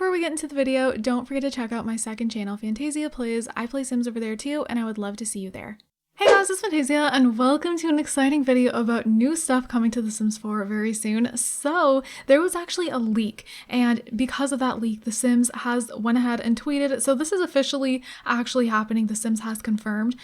before we get into the video, don't forget to check out my second channel, Fantayzia Plays. I play Sims over there too, and I would love to see you there. Hey guys, it's Fantayzia, and welcome to an exciting video about new stuff coming to The Sims 4 very soon. So, there was actually a leak, and because of that leak, The Sims has went ahead and tweeted, so this is officially actually happening. The Sims has confirmed.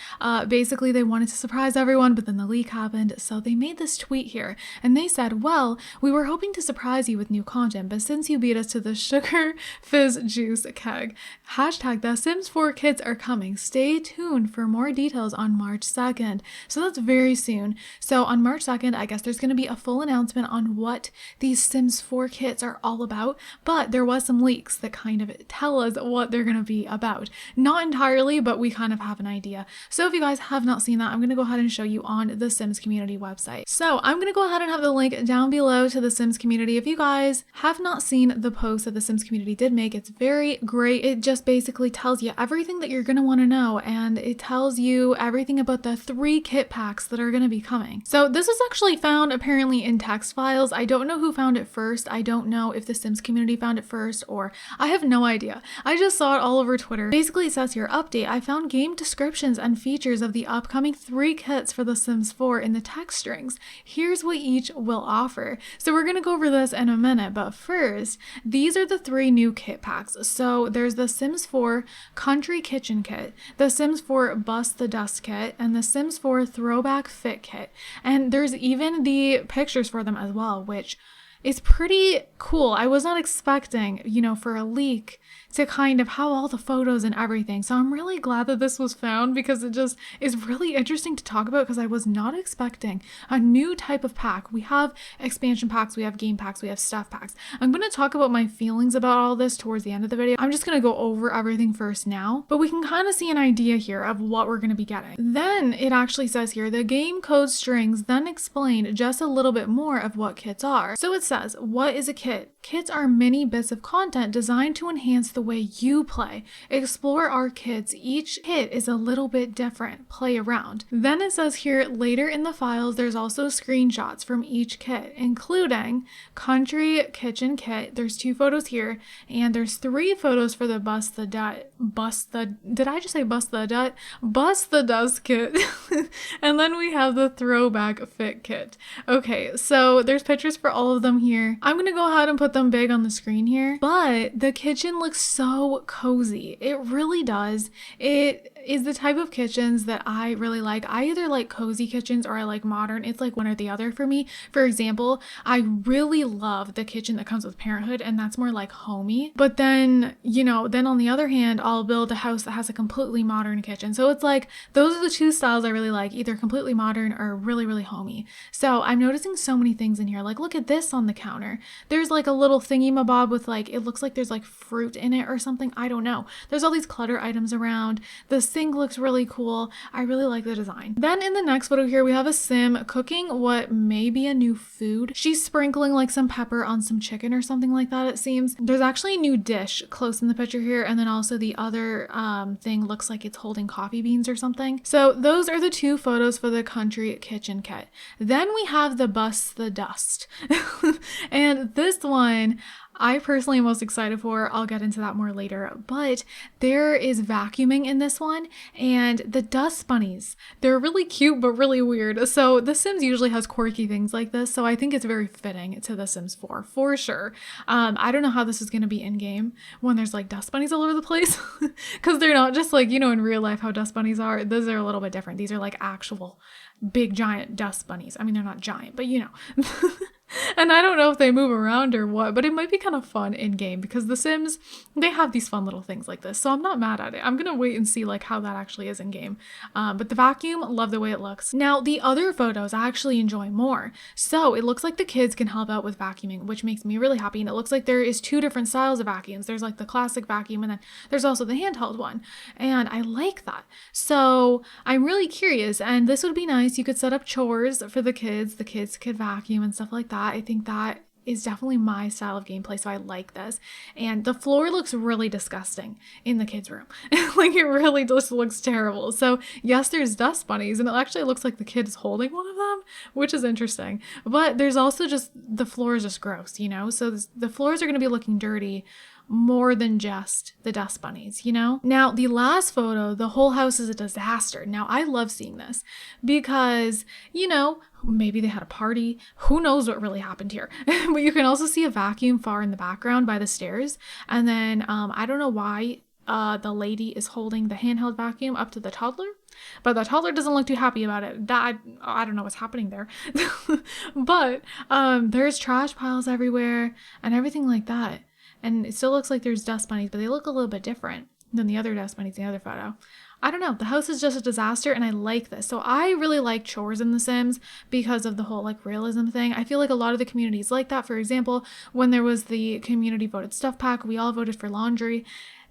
Basically, they wanted to surprise everyone, but then the leak happened, so they made this tweet here, and they said, well, we were hoping to surprise you with new content, but since you beat us to the sugar fizz juice keg, hashtag The Sims 4 kids are coming. Stay tuned for more details on March 2nd. So that's very soon. So on March 2nd, I guess there's going to be a full announcement on what these Sims 4 kits are all about, but there was some leaks that kind of tell us what they're going to be about. Not entirely, but we kind of have an idea. So if you guys have not seen that, I'm going to go ahead and show you on the Sims community website. So I'm going to go ahead and have the link down below to the Sims community. If you guys have not seen the post that the Sims community did make, it's very great. It just basically tells you everything that you're going to want to know, and it tells you everything about the 3 kit packs that are going to be coming. So this was actually found apparently in text files. I don't know who found it first. I don't know if the Sims community found it first, or I have no idea. I just saw it all over Twitter. Basically it says here, update, I found game descriptions and features of the upcoming 3 kits for The Sims 4 in the text strings. Here's what each will offer. So we're going to go over this in a minute, but first, these are the 3 new kit packs. So there's the Sims 4 Country Kitchen Kit, the Sims 4 Bust the Dust Kit, and the Sims 4 Throwback Fit Kit. And there's even the pictures for them as well, which is pretty cool. I was not expecting, you know, for a leak to kind of have all the photos and everything. So I'm really glad that this was found, because it just is really interesting to talk about, because I was not expecting a new type of pack. We have expansion packs, we have game packs, we have stuff packs. I'm going to talk about my feelings about all this towards the end of the video. I'm just going to go over everything first now, but we can kind of see an idea here of what we're going to be getting. Then it actually says here, the game code strings then explain just a little bit more of what kits are. So it says, what is a kit? Kits are mini bits of content designed to enhance the way you play. Explore our kits. Each kit is a little bit different. Play around. Then it says here, later in the files, there's also screenshots from each kit, including Country Kitchen Kit. There's 2 photos here, and there's 3 photos for the Bust the Dust Kit. And then we have the Throwback Fit Kit. Okay, so there's pictures for all of them here. I'm gonna go ahead and put them big on the screen here, but the kitchen looks so cozy. It really does. It is the type of kitchens that I really like. I either like cozy kitchens or I like modern. It's like one or the other for me. For example, I really love the kitchen that comes with Parenthood, and that's more like homey. But then, you know, then on the other hand, I'll build a house that has a completely modern kitchen. So it's like, those are the 2 styles I really like, either completely modern or really, really homey. So I'm noticing so many things in here. Like, look at this on the counter. There's like a little thingy-mabob with like, it looks like there's like fruit in it or something. I don't know. There's all these clutter items around. The sink looks really cool. I really like the design. Then in the next photo here, we have a sim cooking what may be a new food. She's sprinkling like some pepper on some chicken or something like that, it seems. There's actually a new dish close in the picture here, and then also the other thing looks like it's holding coffee beans or something. So those are the 2 photos for the Country Kitchen Kit. Then we have the Bust the Dust. And this one I personally am most excited for. I'll get into that more later, but there is vacuuming in this one, and the dust bunnies, they're really cute but really weird. So The Sims usually has quirky things like this, so I think it's very fitting to The Sims 4 for sure. I don't know how this is going to be in game when there's like dust bunnies all over the place, because they're not just like, you know, in real life how dust bunnies are. Those are a little bit different. These are like actual big giant dust bunnies. I mean, they're not giant, but you know. And I don't know if they move around or what, but it might be kind of fun in game, because The Sims, they have these fun little things like this. So I'm not mad at it. I'm going to wait and see like how that actually is in game. But the vacuum, love the way it looks. Now the other photos I actually enjoy more. So it looks like the kids can help out with vacuuming, which makes me really happy. And it looks like there is 2 different styles of vacuums. There's like the classic vacuum, and then there's also the handheld one. And I like that. So I'm really curious, and this would be nice. You could set up chores for the kids. The kids could vacuum and stuff like that. I think that is definitely my style of gameplay, so I like this. And the floor looks really disgusting in the kids' room. Like, it really just looks terrible. So yes, there's dust bunnies, and it actually looks like the kid is holding one of them, which is interesting. But there's also just, the floor is just gross, you know? So the floors are going to be looking dirty more than just the dust bunnies, you know? Now, the last photo, the whole house is a disaster. Now, I love seeing this because, you know, maybe they had a party. Who knows what really happened here? But you can also see a vacuum far in the background by the stairs. And then I don't know why the lady is holding the handheld vacuum up to the toddler, but the toddler doesn't look too happy about it. That I don't know what's happening there. But there's trash piles everywhere and everything like that. And it still looks like there's dust bunnies, but they look a little bit different than the other dust bunnies in the other photo. I don't know. The house is just a disaster and I like this. So I really like chores in The Sims because of the whole like realism thing. I feel like a lot of the communities like that. For example, when there was the community voted stuff pack, we all voted for laundry.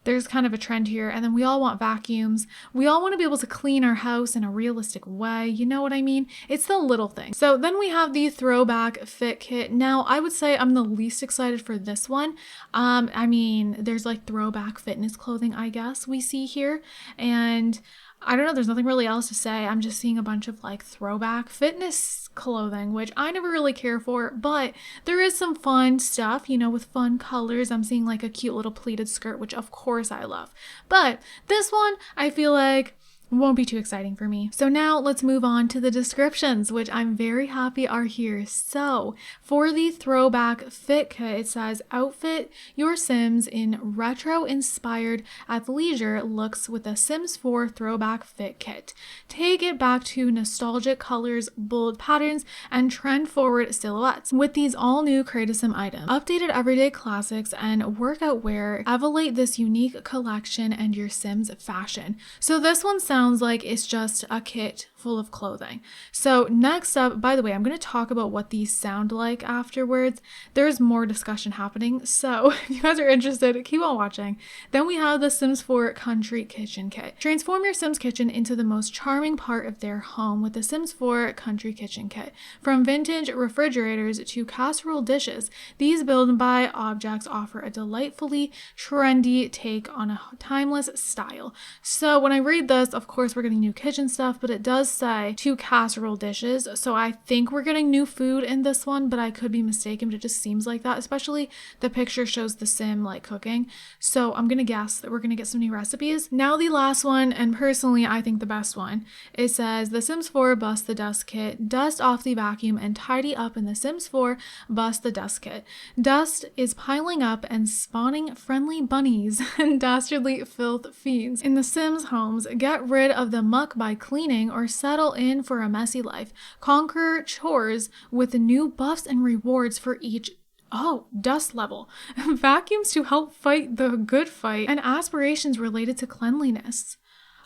There's kind of a trend here, and then we all want vacuums. We all want to be able to clean our house in a realistic way. You know what I mean? It's the little thing. So then we have the Throwback fit kit. Now, I would say I'm the least excited for this one. I mean, there's like throwback fitness clothing, I guess, we see here. And I don't know, there's nothing really else to say. I'm just seeing a bunch of like throwback fitness clothing, which I never really care for, but there is some fun stuff, you know, with fun colors. I'm seeing like a cute little pleated skirt, which of course I love. But this one, I feel like won't be too exciting for me. So now let's move on to the descriptions, which I'm very happy are here. So for the Throwback fit kit, it says outfit your Sims in retro inspired athleisure looks with a Sims 4 Throwback fit kit. Take it back to nostalgic colors, bold patterns, and trend forward silhouettes with these all new Create a Sim items. Updated everyday classics and workout wear elevate this unique collection and your Sims fashion. So this one sounds like it's just a kit full of clothing. So next up, by the way, I'm going to talk about what these sound like afterwards. There's more discussion happening, so if you guys are interested, keep on watching. Then we have the Sims 4 Country Kitchen Kit. Transform your Sims kitchen into the most charming part of their home with the Sims 4 Country Kitchen Kit. From vintage refrigerators to casserole dishes, these build and buy objects offer a delightfully trendy take on a timeless style. So when I read this, of course we're getting new kitchen stuff, but it does say 2 casserole dishes, so I think we're getting new food in this one, but I could be mistaken, but it just seems like that, especially the picture shows the Sim like cooking, so I'm gonna guess that we're gonna get some new recipes. Now the last one, and personally I think the best one, it says the Sims 4 Bust the Dust Kit. Dust off the vacuum and tidy up in the Sims 4 Bust the Dust Kit. Dust is piling up and spawning friendly bunnies and dastardly filth fiends in the Sims homes. Get rid of the muck by cleaning or settle in for a messy life. Conquer chores with new buffs and rewards for each dust level. Vacuums to help fight the good fight and aspirations related to cleanliness.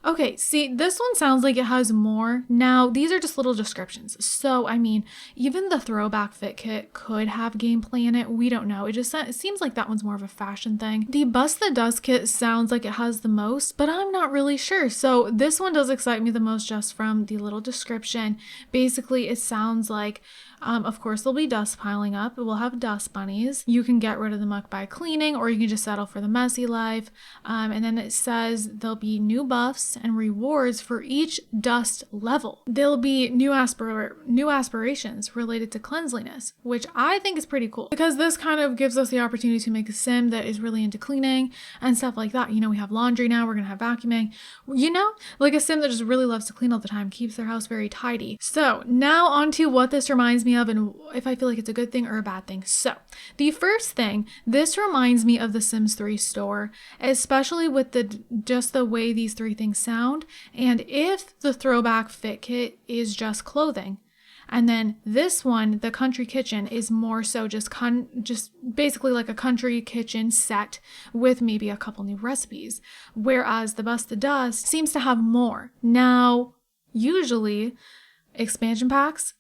Okay, see, this one sounds like it has more. Now, these are just little descriptions. So, I mean, even the Throwback fit kit could have gameplay in it. We don't know. It seems like that one's more of a fashion thing. The Bust the Dust kit sounds like it has the most, but I'm not really sure. So, this one does excite me the most just from the little description. Basically, it sounds like of course, there'll be dust piling up. We'll have dust bunnies. You can get rid of the muck by cleaning, or you can just settle for the messy life. And then it says there'll be new buffs and rewards for each dust level. There'll be new aspirations related to cleanliness, which I think is pretty cool because this kind of gives us the opportunity to make a sim that is really into cleaning and stuff like that. You know, we have laundry now, we're gonna have vacuuming, you know, like a sim that just really loves to clean all the time, keeps their house very tidy. So now on to what this reminds me of and if I feel like it's a good thing or a bad thing. So the first thing, this reminds me of the Sims 3 store, especially with just the way these three things sound. And if the Throwback fit kit is just clothing, and then this one, the Country Kitchen, is more so just basically like a country kitchen set with maybe a couple new recipes, whereas the Bust the Dust seems to have more. Now, usually expansion packs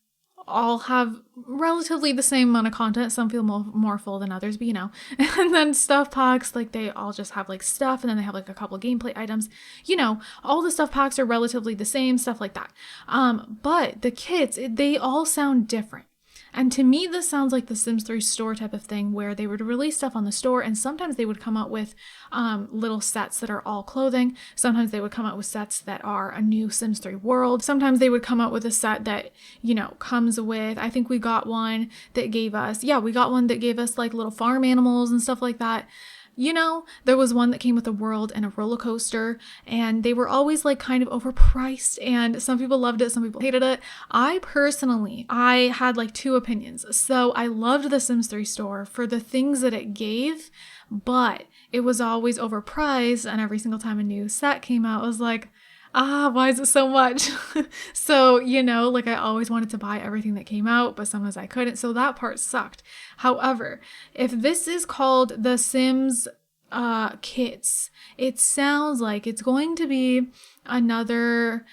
all have relatively the same amount of content. Some feel more full than others, but you know. And then stuff packs, like they all just have like stuff, and then they have like a couple gameplay items. You know, all the stuff packs are relatively the same, stuff like that. But the kits, they all sound different. And to me, this sounds like the Sims 3 store type of thing where they would release stuff on the store, and sometimes they would come out with little sets that are all clothing. Sometimes they would come out with sets that are a new Sims 3 world. Sometimes they would come out with a set that, you know, comes with, I think we got one that gave us like little farm animals and stuff like that. You know, there was one that came with a world and a roller coaster, and they were always like kind of overpriced, and some people loved it, some people hated it. I personally, I had like two opinions. So I loved the Sims 3 store for the things that it gave, but it was always overpriced, and every single time a new set came out, I was like, why is it so much? So, you know, like I always wanted to buy everything that came out, but sometimes I couldn't. So that part sucked. However, if this is called the Sims kits, it sounds like it's going to be another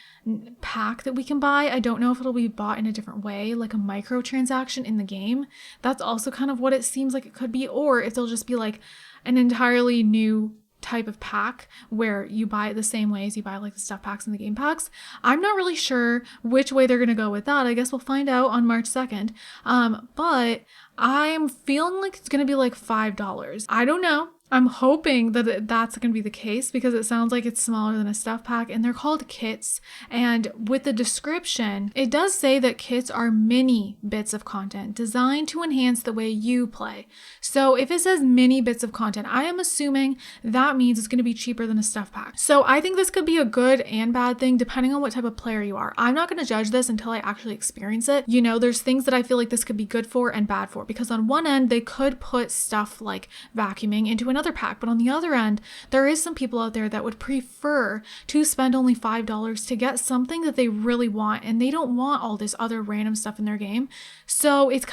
pack that we can buy. I don't know if it'll be bought in a different way, like a microtransaction in the game. That's also kind of what it seems like it could be, or if they'll just be like an entirely new type of pack where you buy it the same way as you buy like the stuff packs and the game packs. I'm not really sure which way they're going to go with that. I guess we'll find out on March 2nd. But I'm feeling like it's going to be like $5. I don't know. I'm hoping that that's going to be the case because it sounds like it's smaller than a stuff pack, and they're called kits. And with the description, it does say that kits are mini bits of content designed to enhance the way you play. So if it says mini bits of content, I am assuming that means it's going to be cheaper than a stuff pack. So I think this could be a good and bad thing depending on what type of player you are. I'm not going to judge this until I actually experience it. You know, there's things that I feel like this could be good for and bad for, because on one end, they could put stuff like vacuuming into another pack, but on the other end, there is some people out there that would prefer to spend only $5 to get something that they really want, and they don't want all this other random stuff in their game. So it's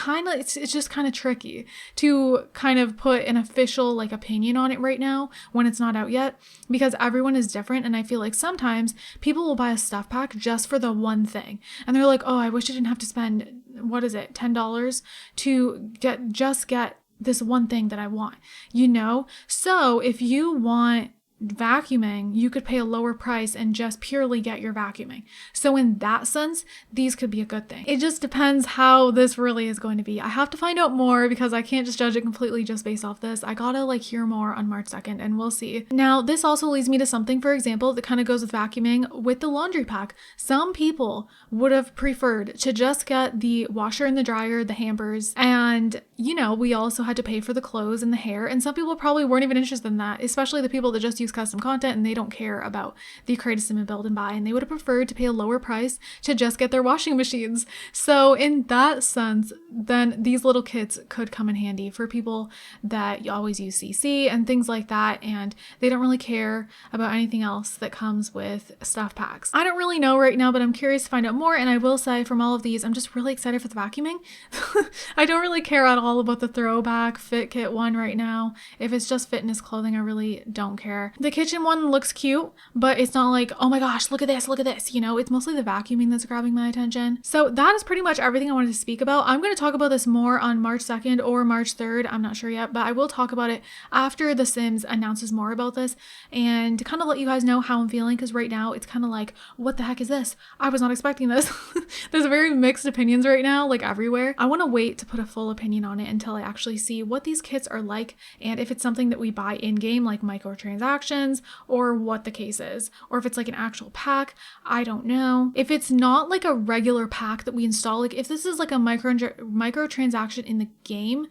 just kind of tricky to kind of put an official like opinion on it right now when it's not out yet, because everyone is different. And I feel like sometimes people will buy a stuff pack just for the one thing, and they're like, oh, I wish I didn't have to spend, what is it, $10 to get this one thing that I want, you know? So if you want vacuuming, you could pay a lower price and just purely get your vacuuming. So in that sense, these could be a good thing. It just depends how this really is going to be. I have to find out more because I can't just judge it completely just based off this. I gotta like hear more on March 2nd and we'll see. Now, this also leads me to something, for example, that kind of goes with vacuuming with the laundry pack. Some people would have preferred to just get the washer and the dryer, the hampers, and you know, we also had to pay for the clothes and the hair, and some people probably weren't even interested in that, especially the people that just use custom content and they don't care about the create a sim and build and buy, and they would have preferred to pay a lower price to just get their washing machines. So in that sense, then these little kits could come in handy for people that always use CC and things like that, and they don't really care about anything else that comes with stuff packs. I don't really know right now, but I'm curious to find out more, and I will say from all of these, I'm just really excited for the vacuuming. I don't really care at all about the Throwback fit kit one right now. If it's just fitness clothing, I really don't care. The kitchen one looks cute, but it's not like, oh my gosh, look at this, you know? It's mostly the vacuuming that's grabbing my attention. So that is pretty much everything I wanted to speak about. I'm going to talk about this more on March 2nd or March 3rd. I'm not sure yet, but I will talk about it after The Sims announces more about this, and to kind of let you guys know how I'm feeling, because right now it's kind of like, what the heck is this? I was not expecting this. There's very mixed opinions right now, like everywhere. I want to wait to put a full opinion on it until I actually see what these kits are like, and if it's something that we buy in-game, like microtransactions, or what the case is, or if it's like an actual pack. I don't know. If it's not like a regular pack that we install, like if this is like a microtransaction in the game,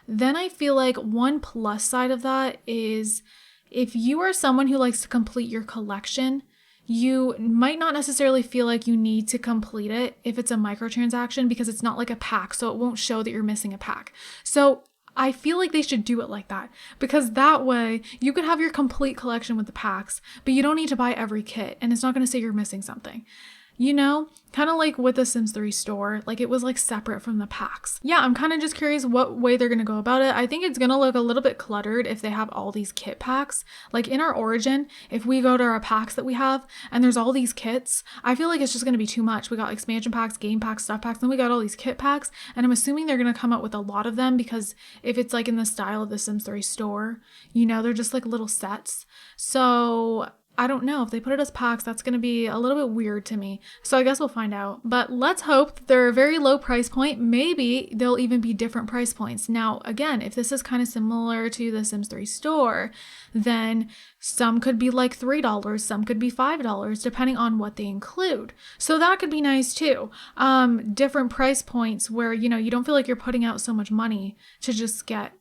then I feel like one plus side of that is if you are someone who likes to complete your collection, you might not necessarily feel like you need to complete it if it's a microtransaction, because it's not like a pack, so it won't show that you're missing a pack. So I feel like they should do it like that, because that way you could have your complete collection with the packs, but you don't need to buy every kit, and it's not going to say you're missing something. You know, kind of like with the Sims 3 store, like it was like separate from the packs. Yeah, I'm kind of just curious what way they're going to go about it. I think it's going to look a little bit cluttered if they have all these kit packs. Like in our Origin, if we go to our packs that we have and there's all these kits, I feel like it's just going to be too much. We got expansion packs, game packs, stuff packs, then we got all these kit packs, and I'm assuming they're going to come out with a lot of them, because if it's like in the style of the Sims 3 store, you know, they're just like little sets. So I don't know. If they put it as packs, that's going to be a little bit weird to me. So I guess we'll find out. But let's hope that they're a very low price point. Maybe they'll even be different price points. Now, again, if this is kind of similar to the Sims 3 store, then some could be like $3, some could be $5, depending on what they include. So that could be nice too. Different price points where, you know, you don't feel like you're putting out so much money to just get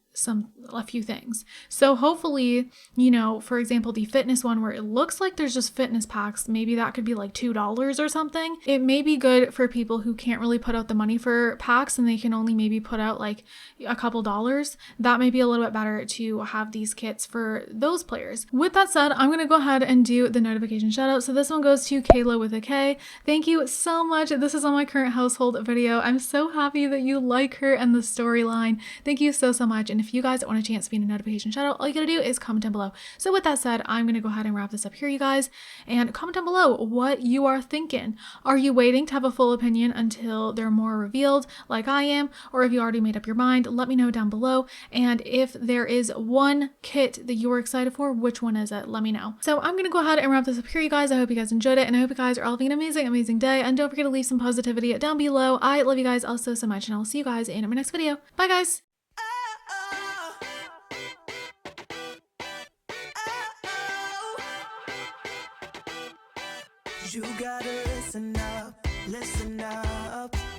a few things. So hopefully, you know, for example, the fitness one where it looks like there's just fitness packs, maybe that could be like $2 or something. It may be good for people who can't really put out the money for packs and they can only maybe put out like a couple dollars. That may be a little bit better to have these kits for those players. With that said, I'm going to go ahead and do the notification shout out. So this one goes to Kayla with a K. Thank you so much. This is on my current household video. I'm so happy that you like her and the storyline. Thank you so much. And if you guys want a chance to be in a notification shout out, all you gotta do is comment down below. So with that said, I'm gonna go ahead and wrap this up here, you guys, and comment down below what you are thinking. Are you waiting to have a full opinion until they're more revealed like I am, or have you already made up your mind? Let me know down below. And if there is one kit that you are excited for, which one is it? Let me know. So I'm gonna go ahead and wrap this up here, you guys. I hope you guys enjoyed it, and I hope you guys are all having an amazing day. And don't forget to leave some positivity down below. I love you guys all so much, and I'll see you guys in my next video. Bye guys. You gotta listen up, listen up.